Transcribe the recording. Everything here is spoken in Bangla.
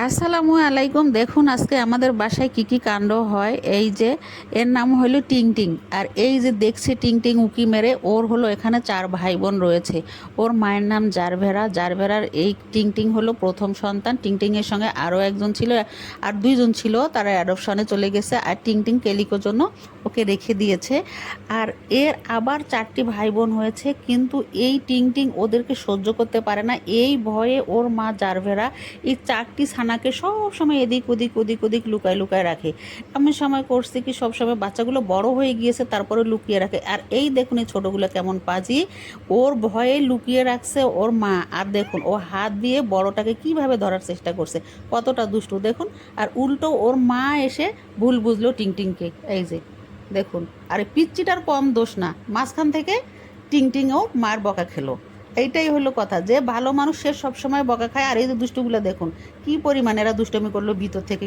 আসসালামু আলাইকুম। দেখুন আজকে আমাদের বাসায় কি কি কাণ্ড হয়। এই যে এর নাম হলো টিং টিং, আর এই যে দেখছে টিং টিং উকি মেরে, ওর হলো এখানে 4 ভাই বোন রয়েছে। ওর মায়ের নাম জারভেরা। জারভেরার এই টিং টিং হলো প্রথম সন্তান। টিং টিংয়ের সঙ্গে আরও একজন ছিল, আর 2জন ছিল, তারা অ্যাডপশনে চলে গেছে, আর টিং টিং কেলিকোর জন্য ওকে রেখে দিয়েছে। আর এর আবার 4টি ভাই বোন হয়েছে, কিন্তু এই টিং টিং ওদেরকে সহ্য করতে পারে না। এই ভয়ে ওর মা জারভেরা এই 4টি ছানাকে সব সময় এদিক ওদিক ওদিক ওদিক লুকায় লুকায় রাখে। এমন সময় করছে কি, সব সময় বাচ্চাগুলো বড় হয়ে গিয়েছে তারপরে লুকিয়ে রাখে। আর এই দেখুন এই ছোটোগুলো কেমন পাজি, ওর ভয়ে লুকিয়ে রাখছে ওর মা। আর দেখুন ও হাত দিয়ে বড়টাকে কিভাবে ধরার চেষ্টা করছে, কতটা দুষ্টু দেখুন। আর উল্টো ওর মা এসে ভুল বুঝলো টিং টিংকে। এই যে দেখুন, আরে পিচ্চিটার কম দোষ না, মাঝখান থেকে টিং টিংও মার বকা খেলো। এইটাই হলো কথা, যে ভালো মানুষ সে সবসময় বকা খায়। আর এই যে দুষ্টুগুলো দেখুন কি পরিমাণ এরা দুষ্টমি করলো ভিতর থেকে।